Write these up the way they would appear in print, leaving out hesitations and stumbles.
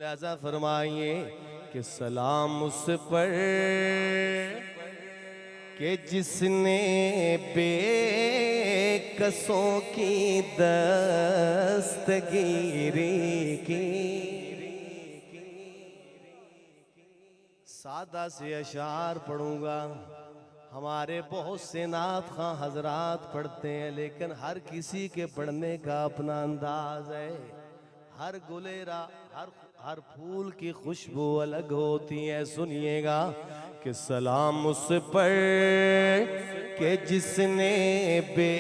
لہذا فرمائیے کہ سلام اس پر کہ جس نے بے کسوں کی دستگیری کی۔ سادہ سے اشعار پڑھوں گا، ہمارے بہت سے نعت خواں حضرات پڑھتے ہیں، لیکن ہر کسی کے پڑھنے کا اپنا انداز ہے۔ ہر گلیرا ہر پھول کی خوشبو الگ ہوتی ہے۔ سنیے گا کہ سلام اس پر کہ جس نے بے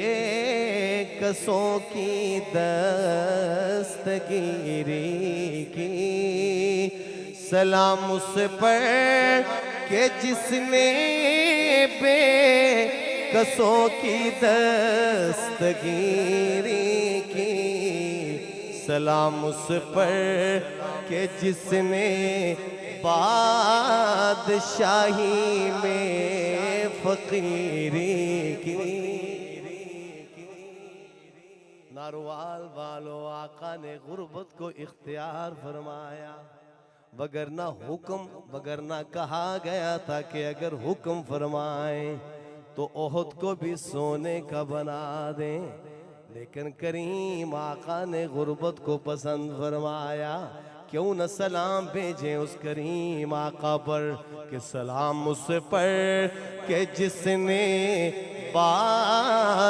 کسوں کی دستگیری کی۔ سلام اس پر کہ جس نے بے کسوں کی دستگیری کی۔ سلام اس پر کہ جس نے بادشاہی میں فقیری کی۔ ناروال والو آقا نے غربت کو اختیار فرمایا، وگرنہ کہا گیا تھا کہ اگر حکم فرمائیں تو احد کو بھی سونے کا بنا دیں، لیکن کریم آقا نے غربت کو پسند فرمایا۔ کیوں نہ سلام بھیجیں اس کریم آقا پر کہ سلام اس پر کہ جس نے بادشاہی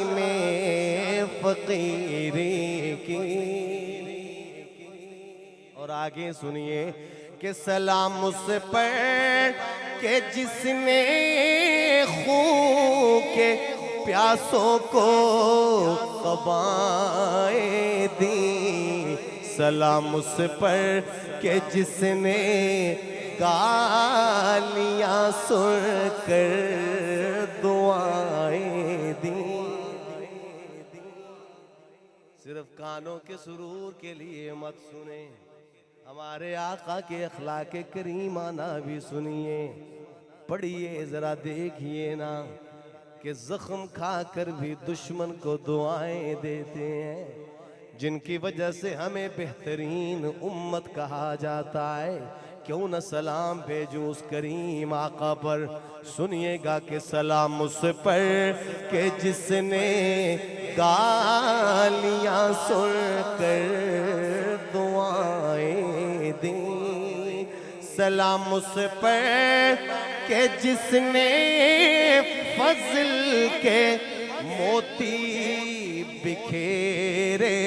میں فقیری کی۔ اور آگے سنیے کہ سلام اس پر کہ جس نے خون کے پیاسوں کو قبائیں دیں۔ سلام اس پر کہ جس نے گالیاں سن کر دعائیں دیں۔ صرف کانوں کے سرور کے لیے مت سنیں، ہمارے آقا کے اخلاق کریمانہ بھی سنیے، پڑھیے، ذرا دیکھیے نا کہ زخم کھا کر بھی دشمن کو دعائیں دیتے ہیں، جن کی وجہ سے ہمیں بہترین امت کہا جاتا ہے۔ کیوں نہ سلام بھیجوں اس کریم آقا پر۔ سنیے گا کہ سلام اس پر کہ جس نے گالیاں سن کر دعائیں دیں۔ سلام اس پر کہ جس نے فضل کے موتی بکھیرے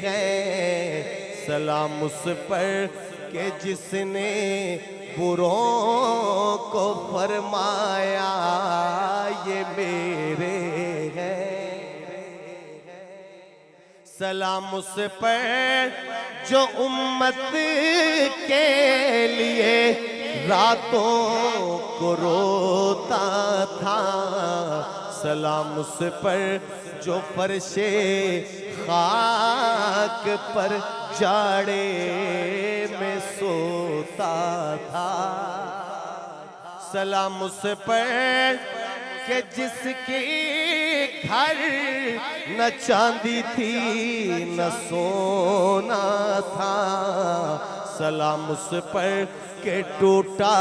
ہیں۔ سلام اس پر کہ جس نے بروں کو فرمایا یہ میرے ہیں۔ سلام اس پر جو امت کے لیے راتوں کو روتا تھا۔ سلام اس پر جو فرش خاک پر جاڑے میں سوتا تھا۔ سلام اس پر کہ جس کی گھر نہ چاندی تھی نہ سونا تھا۔ سلام اس پر کہ ٹوٹا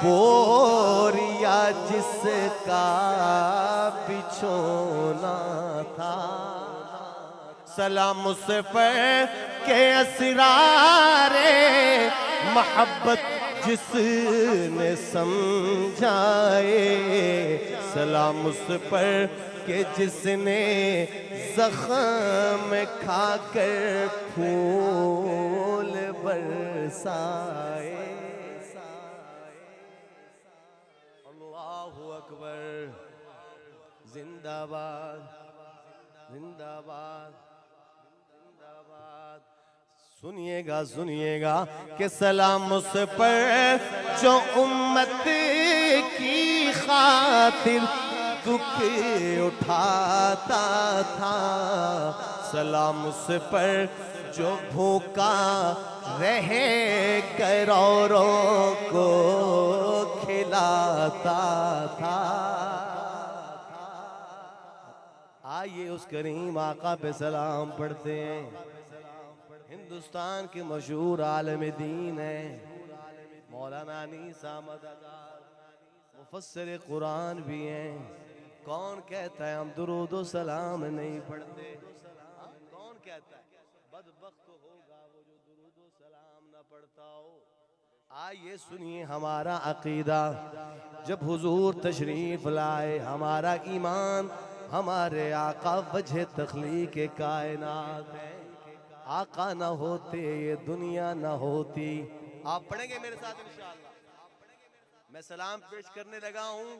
بوریا جس کا بچھونا تھا۔ سلام اس پر کہ اسرار محبت جس نے سمجھائے۔ سلام اس پر کہ جس نے زخم کھا کر پھول برسائے۔ اللہ اکبر، زندہ باد، زندہ باد، زندہ باد۔ سنیے گا کہ سلام اس پر جو امت کی خاطر دکھ اٹھاتا تھا۔ سلام اس پر جو بھوکا رہ کر اوروں کو کھلاتا تھا۔ آئیے اس کریم آقا پہ سلام پڑھتے ہیں۔ ہندوستان کے مشہور عالم دین ہیں مولانا انیس احمد اگار، مفسر قرآن بھی ہیں۔ کون کہتا ہے ہم درود و سلام نہیں پڑھتے؟ کون کہتا ہے؟ بدبخت ہوگا وہ جو درود و سلام نہ پڑھتا ہو۔ آئیے سنیے ہمارا عقیدہ، جب حضور تشریف لائے ہمارا ایمان، ہمارے آقا وجہ تخلیق کائنات ہے۔ آقا نہ ہوتے یہ دنیا نہ ہوتی۔ آپ پڑھیں گے میرے ساتھ انشاءاللہ؟ میں سلام پیش کرنے لگا ہوں،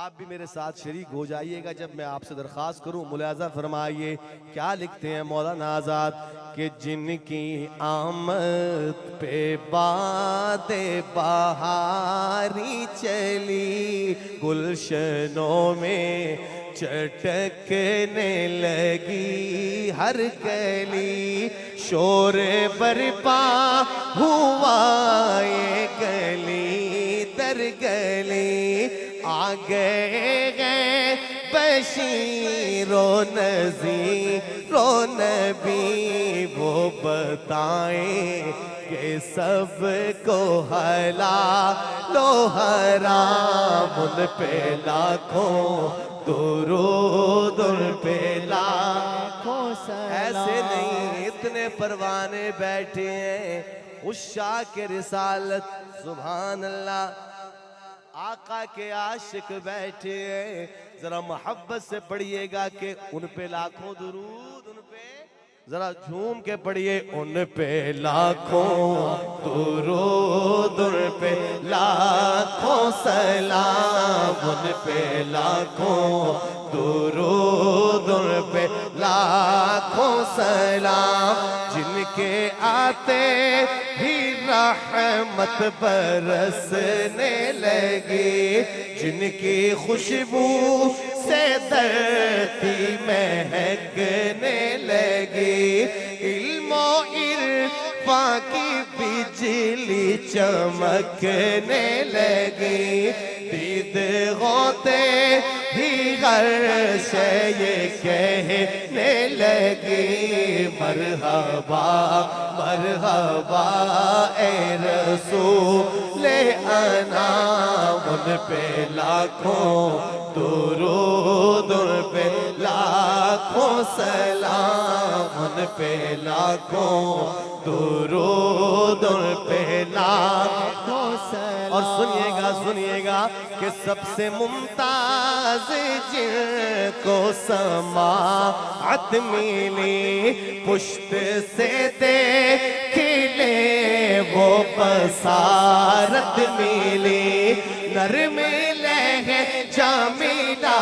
آپ بھی میرے ساتھ شریک ہو جائیے گا جب میں آپ سے درخواست کروں۔ ملاحظہ فرمائیے کیا لکھتے ہیں مولانا آزاد کہ جن کی آمد پہ باد بہاری چلی، گلشنوں میں چٹکنے لگی ہر کلی، شور برپا ہوا یہ گلی در گلی، آ گئے بشیر و نذیر و نبی، وہ بتائیں کہ سب کو حلال و حرام، ان پہ لاکھوں درود، ان پہ لاکھوں سلام۔ ایسے نہیں، اتنے پروانے بیٹھے ہیں عشاق رسالت، سبحان اللہ، آقا کے عاشق بیٹھے ہیں۔ ذرا محبت سے پڑھیے گا کہ ان پہ لاکھوں درود، ان پہ ذرا جھوم کے پڑھیے، ان پہ لاکھوں درود، ان پہ لاکھوں سلام، ان پہ لاکھوں درود، ان پہ لاکھوں سلام، جن کے آتے ہی رحمت برسنے لگی، جن کی خوشبو سے دھرتی مہکنے لگی، علم و عرفان کی بجلی چمکنے لگی، دید غوطے ہی غرش یہ کہنے لگی، مرحبا مرحبا اے رسول انام، ان پہ لاکھوں درود، ان پہ لاکھوں سلام، ان پہ لاکھوں درود، ان پہ لاکھوں سلام۔ اور سنیے گا کہ سب سے ممتاز جن کو سماعت ملی، پشت سے دیکھ لے وہ بصارت ملی، نرم لہجہ ملا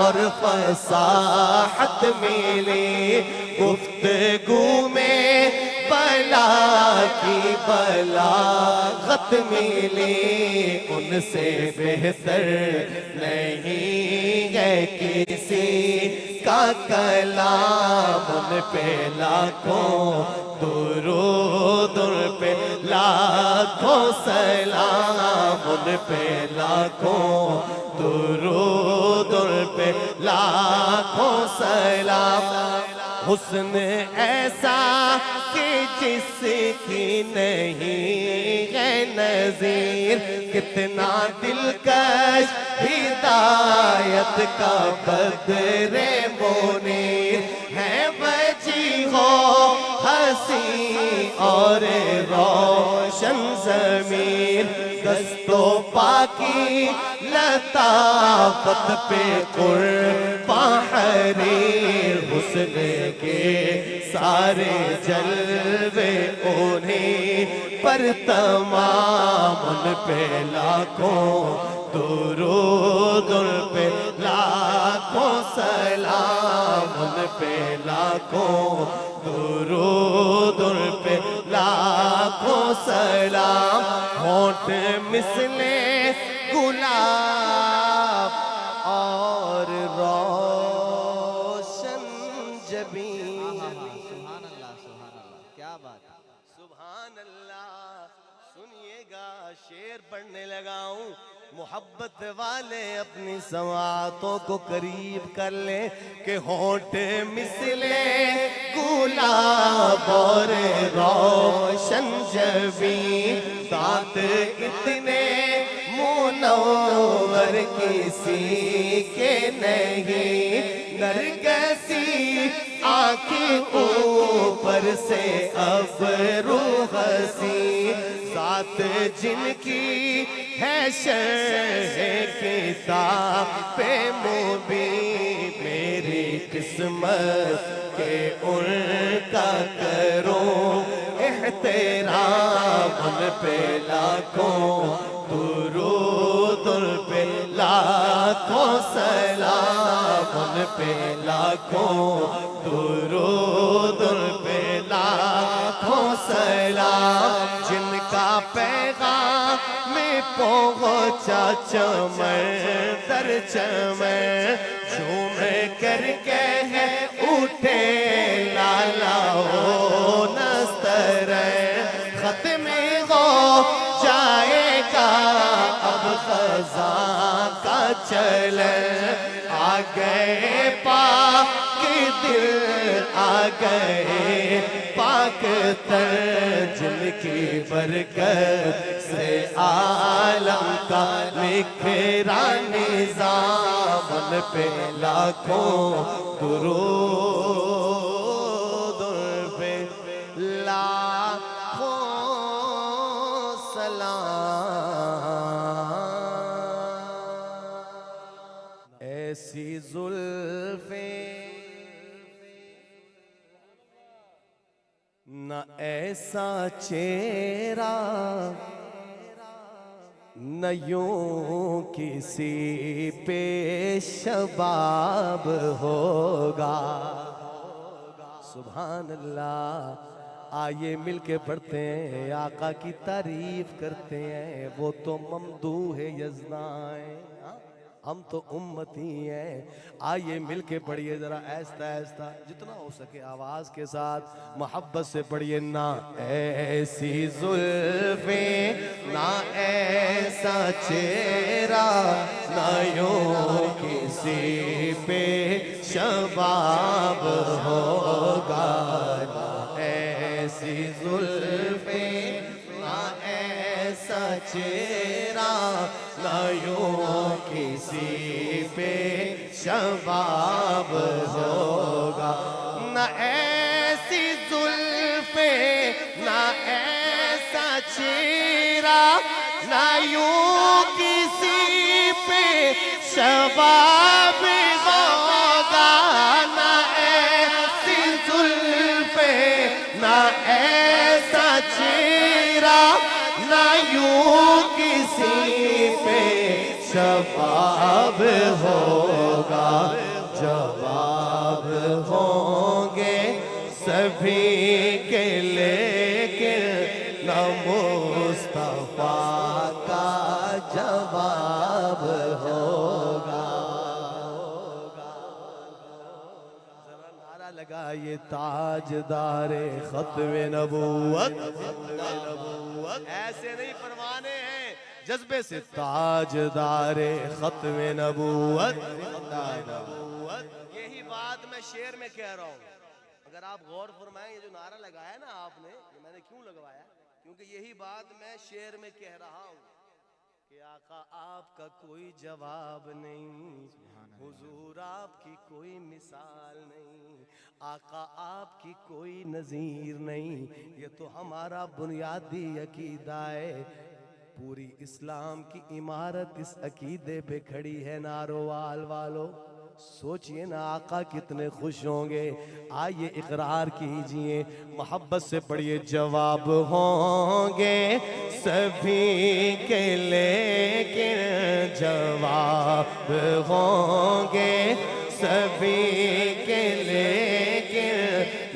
اور فصاحت ملی، گفتگو میں بلا کی بلاغت ملی، ان سے بہتر نہیں ہے کسی کا کلام، ان پہ لاکھوں درود، ان پہ لاکھوں سلام، ان پہ لاکھوں درود، ان پہ لاکھوں سلام۔ حسن ایسا کہ جس کی نہیں ہے نظیر، کتنا دلکش ہدایت کا بدر منیر، ہے وجیح و حسین اور روشن ضمیر، دست و پاکی لطافت پہ قرباں حریر، حسن کے سارے جلوے انہیں پر تمام، ان پہ لاکھوں درود، ان پہ لاکھوں سلام، ان پہ لاکھوں درود، ان پہ لاکھوں سلام، ہونٹ مثل گلاب اور روشن جبین، سبحان اللہ، سبحان اللہ، کیا بات ہے، سبحان اللہ سنیے گا شعر پڑھنے لگا ہوں، محبت والے اپنی سماعتوں کو قریب کر لیں کہ ہونٹ مثلے گلاب اور روشن جبیں، دانت اتنے منور کسی کے نہیں، نرگسی آنکھیں اوپر سے ابرو ہنسی، ذات جن کی ہے شرح کتاب مبین، میری قسمت کہ ان کا کروں احترام، ان پہ لاکھوں درود، ان پہ لاکھوں سلام، ان پہ لاکھوں درود، ان پہ لاکھوں سلام، جن کا پیغام میں پہنچا چمن در چمن، جھوم کر کہہ اٹھے لالا او نستر، ختم ہو جائے گا اب خزاں کا چلن، آ گئے پاک دل، آ گئے پاک تر، جن کی برکت سے عالم کا نکھرا نظام، ان پہ لاکھوں درود، ان پہ لاکھوں سلام، ایسی زلفیں نہ ایسا چہرہ، نہ یوں کسی پہ شباب ہوگا، سبحان اللہ۔ آئیے مل کے پڑھتے ہیں، آقا کی تعریف کرتے ہیں، وہ تو ممدوح یزدان، ہم تو امتی ہیں۔ آئیے مل کے پڑھیے ذرا ایستا ایستا، جتنا ہو سکے آواز کے ساتھ محبت سے پڑھیے۔ نہ ایسی زلفیں، نہ ایسا چہرہ، نہ یوں کسی پہ شباب ہوگا، نہ ایسی زلفیں، نہ ایسا چہرہ، نہ یوں کسی پہ شباب ہوگا، نہ ایسی زلفیں، نہ ایسا چہرہ، نہ یوں کسی پہ شباب ہوگا، نہ ایسی زلفیں، نہ ایسا چہرہ، نہ یوں کسی پہ شباب ہوگا، جواب ہوں گے سبھی کے لیکن نہ مصطفیٰ کا جواب ہوگا۔ ذرا نعرہ لگائیے تاجدار ختم نبوت، ایسے نہیں پروانے ہیں جذبے سے، تاجدار ختم نبوت، یہی بات میں شعر میں کہہ رہا ہوں۔ اگر آپ غور فرمائیں، یہ جو نعرہ لگایا نا آپ نے، یہ میں نے کیوں لگوایا؟ کیونکہ یہی بات میں شعر میں کہہ رہا ہوں کہ آقا آپ کا کوئی جواب نہیں، حضور آپ کی کوئی مثال نہیں، آقا آپ کی کوئی نظیر نہیں۔ یہ تو ہمارا بنیادی عقیدہ ہے، پوری اسلام کی عمارت اس عقیدے پہ کھڑی ہے۔ ناروال والو سوچئے نا آقا کتنے خوش ہوں گے۔ آئیے اقرار کیجئے، محبت سے پڑھیے، جواب ہوں گے سبھی کے لیکن جواب ہوں گے سبھی کے لیکن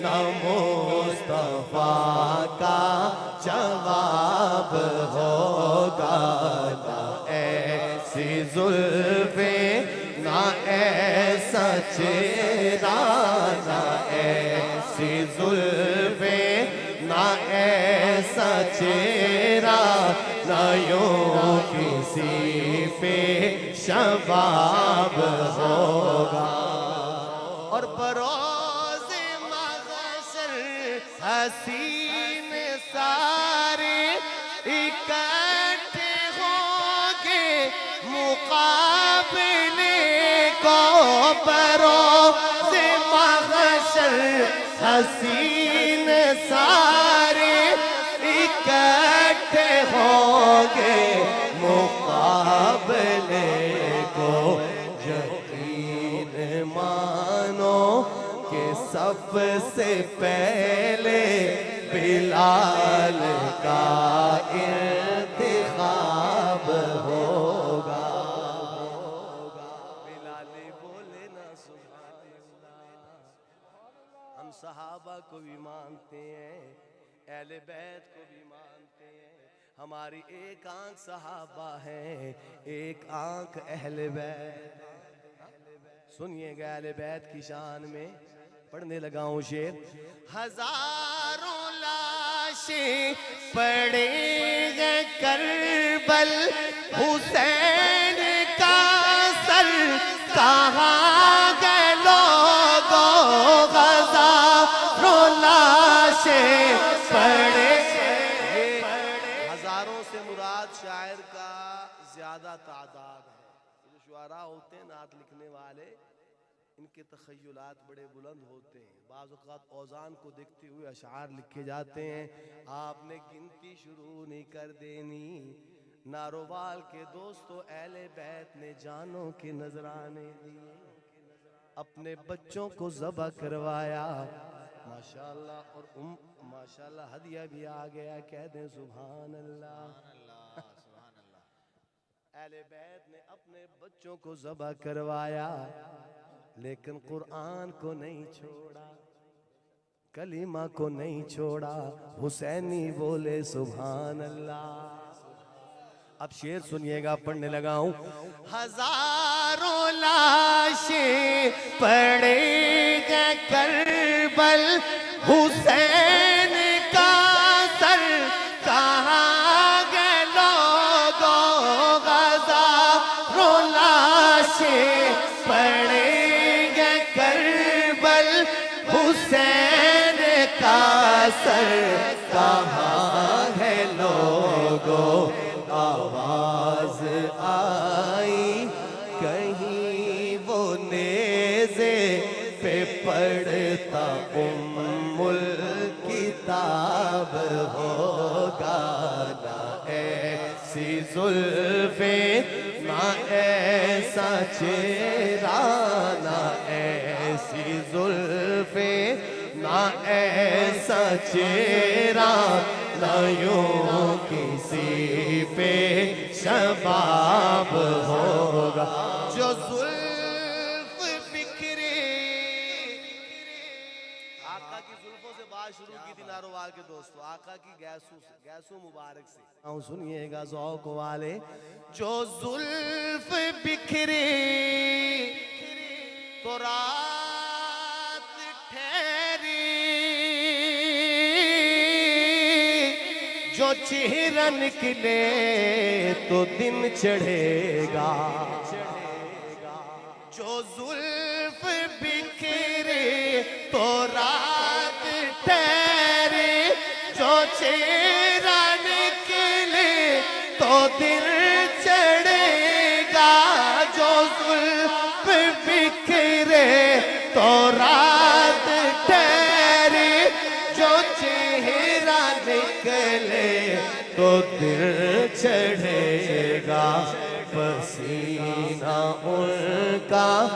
نہ مصطفیٰ کا جواب ہوگا، نہ ایسی زلفیں، نہ ایسا چہرہ، نہ ایسی زلفیں، نہ ایسا چہرہ، نہ یوں کسی پہ شباب ہوگا اور بروز محشر حسین سارے اکٹھے ہوں گے مقابلے کو بروز محشر حسین سارے اکٹھے ہوں گے مقابلے کو یقین مانو کہ سب سے پہلے بلال کا انتخاب ہوگا بلال بولے نا سبحان اللہ ہم صحابہ کو بھی مانتے ہیں اہل بیت کو بھی مانتے ہیں ہماری ایک آنکھ صحابہ ہے ایک آنکھ اہل بیت سنیے گا اہل بیت کی شان میں پڑھنے لگا ہوں شعر ہزاروں لاشیں پڑے گئے کربل حسین کا سر کہاں گئے لوگوں ہزاروں لاشیں پڑے ہزاروں سے مراد شاعر کا زیادہ تعداد ہے جو شعراء ہوتے ہیں نعت لکھنے والے ان کے تخیلات بڑے بلند ہوتے ہیں بعض اوقات اوزان کو دیکھتے ہوئے اشعار لکھے جاتے ہیں آپ نے گنتی شروع نہیں کر دینی نارووال کے دوستو اہل بیت نے جانوں کے نذرانے دیے اپنے بچوں کو ذبح کروایا ماشاءاللہ اور ماشاءاللہ ہدیہ بھی آ گیا کہہ دیں سبحان اللہ اہل بیت نے اپنے بچوں کو ذبح کروایا لیکن قرآن کو نہیں چھوڑا کلمہ کو نہیں چھوڑا حسینی بولے سبحان اللہ اب شعر سنیے گا پڑھنے لگا ہوں ہزاروں لاشیں پڑے گئے کربل حسین کا سر کہاں گئے لوگوں ہزاروں لاشیں پڑے گئے کربل حسین کا سر کہاں ہے لوگوں آواز آئی کہیں وہ نیزے پہ پڑھتا الکتاب ہوگا نہ ایسی زلفیں نہ ایسا چہرہ نہ ایسی زلفیں نہ ایسا چہرہ نہ یوں کسی پہ شباب ہوگا جو زلف بکھرے آقا کی زلفوں سے بات شروع کی تھی نارووال کے دوستو آقا کی گیسو مبارک سے سنیے گا ذوق والے جو زلف بکھرے تو رات ٹھہری جو چہرہ نکلے تو دن چڑھے گا جو زلف بکھرے تو رات ٹھہرے جو چہرہ نکلے تو دن چڑھے گا جو زلف بکھرے تو رات ٹھہرے جو چہرہ نکلے تو دل چڑھے گا پسینہ ان کا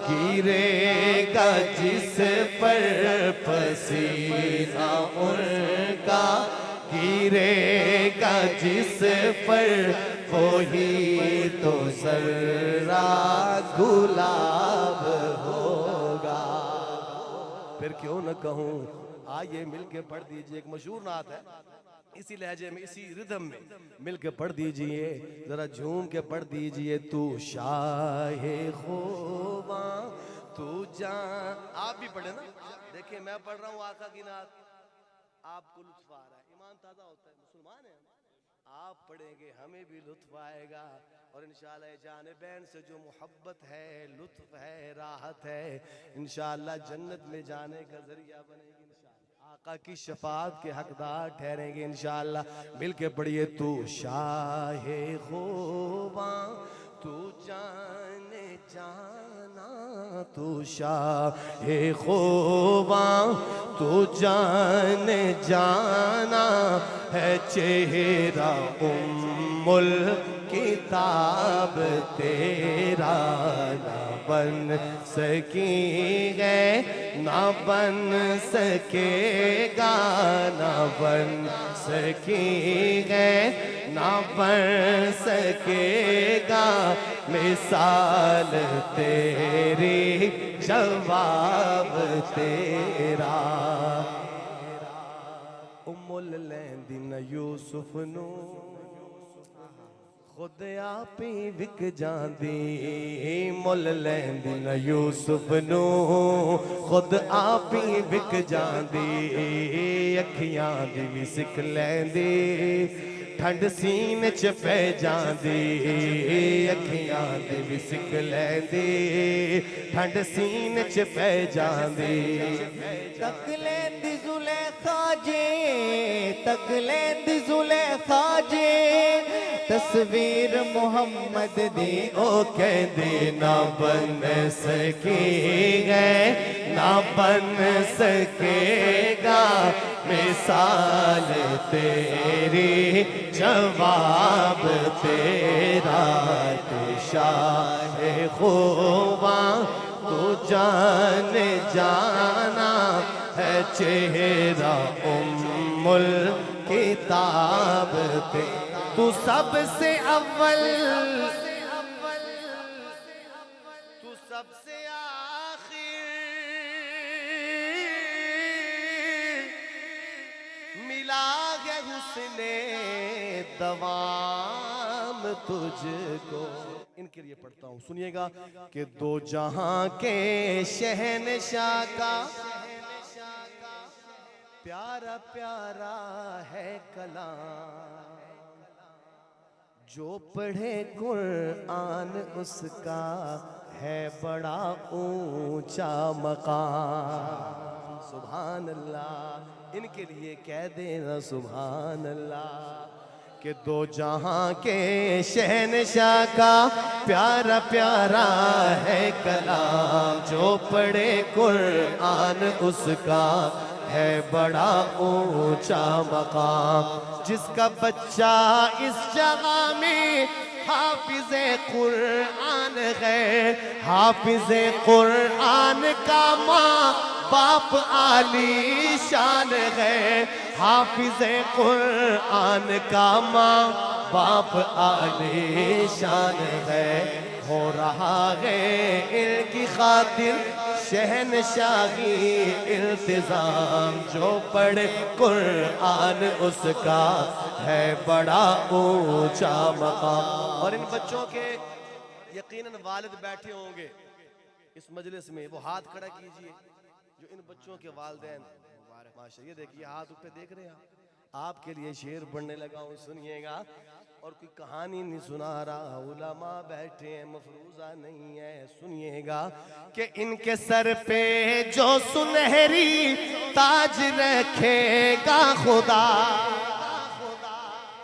گرے گا جس پر پسینہ ان کا گرے گا جس پر وہی تو ذرہ گلاب ہوگا پھر کیوں نہ کہوں آئیے مل کے پڑھ دیجئے ایک مشہور نعت ہے اسی لہجے میں اسی ردم میں مل کے پڑھ دیجئے ذرا جھوم کے پڑھ دیجئے تو شاہ خوباں تو جان آپ بھی پڑھیں نا دیکھیں میں پڑھ رہا ہوں آقا کی نعت آپ کو لطف آ رہا ہے ایمان تازہ ہوتا ہے مسلمان ہیں آپ پڑھیں گے ہمیں بھی لطف آئے گا، اور انشاءاللہ جانبین سے جو محبت ہے، لطف ہے، راحت ہے، انشاءاللہ جنت میں جانے کا ذریعہ بنے گی انشاءاللہ۔ آقا کی شفاعت کے حقدار ٹھہریں گے انشاءاللہ۔ مل کے پڑھیے تو شاہ خوباں تو جان جانا، تو شاہ خوباں تو جان جانا ہے، چہرہ الکتاب تیرا نہ بن سکی ہے، نہ بن سکے گا، نہ بن سکی ہے، نہ بن سکے گا، مثال تیری جواب تیرا۔ لیندی نہ یوسف نو خود آپ ہی وک جاندی، مل لیندی نہ یوسف نو خود آپ ہی وک جاندی، اکھیاں دی بھی سکھ لیندی، ٹھنڈ سینے چ پہ جاندی، اکھیاں دی بھی سکھ لیندی، ٹھنڈ سینے چ پہ جاندی۔ تک لیندی زلیخا جی، تک لیندی زلیخا جی، تصویر محمد دی او کہندی، نہ بن سکی ہے، نہ بن سکے گا، مثال تیری جواب تیرا۔ تو شاہ خوباں تو جان جانا ہے، چہرہ الکتاب تیرا۔ تو سب سے اول، تو سب سے آخر، ملا ہے حسن دوام تجھ کو۔ ان کے لیے پڑھتا ہوں، سنیے گا کہ دو جہاں کے شہنشاہ کا پیارا پیارا ہے کلام، جو پڑھے قرآن اس کا ہے بڑا اونچا مقام۔ سبحان اللہ، ان کے لیے کہہ دینا سبحان اللہ، کہ دو جہاں کے شہنشاہ کا پیارا پیارا ہے کلام، جو پڑھے قرآن اس کا ہے بڑا اونچا مقام، جس کا بچہ اس جگہ میں حافظ قرآن ہے، حافظ قرآن کا ماں باپ عالی شان ہے، حافظ قرآن کا ماں باپ عالی شان ہے، ہو رہا ہے ان کی خاطر شہنشاہی التزام، جو پڑھے قرآن اس کا ہے بڑا اونچا مقام۔ اور ان بچوں کے یقیناً والد بیٹھے ہوں گے اس مجلس میں، وہ ہاتھ کھڑا کیجئے جو ان بچوں کے والدین، ماشاء یہ دیکھیے ہاتھ اوپر دیکھ رہے ہیں آپ کے لیے شعر پڑھنے لگا ہوں، سنیے گا، اور کوئی کہانی نہیں سنا رہا، علماء بیٹھے ہیں، مفروضہ نہیں ہے، سنیے گا کہ ان کے سر پہ جو سنہری تاج رکھے گا خدا،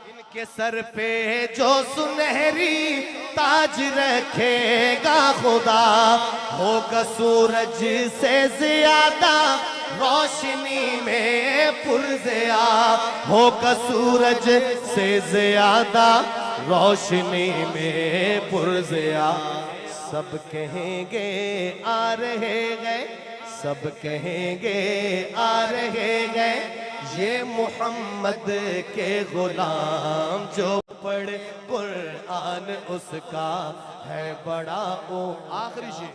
ان کے سر پہ جو سنہری تاج رکھے گا خدا، ہوگا سورج سے زیادہ روشنی میں پرضیاء، ہوگا سورج سے زیادہ روشنی میں پرضیاء، سب کہیں گے آ رہے گئے، سب کہیں گے آ رہے گئے، یہ محمد کے غلام، جو پڑھے قرآن اس کا ہے بڑا آخری شعر،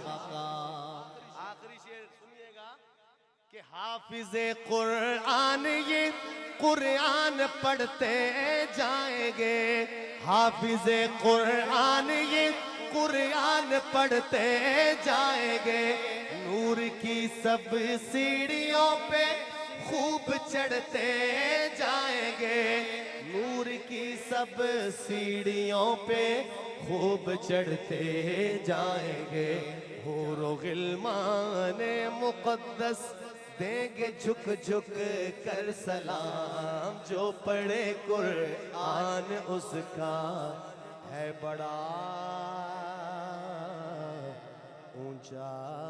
آخری شعر سنیے گا کہ حافظ قرآن یہ قرآن پڑھتے جائیں گے، حافظ قرآن یہ قرآن پڑھتے جائیں گے، نور کی سب سیڑھیوں پہ خوب چڑھتے جائیں گے، نور کی سب سب سیڑھیوں پہ خوب چڑھتے جائیں گے، حور و غلمان مقدس دیں گے جھک جھک کر سلام، جو پڑھے قرآن اس کا ہے بڑا اونچا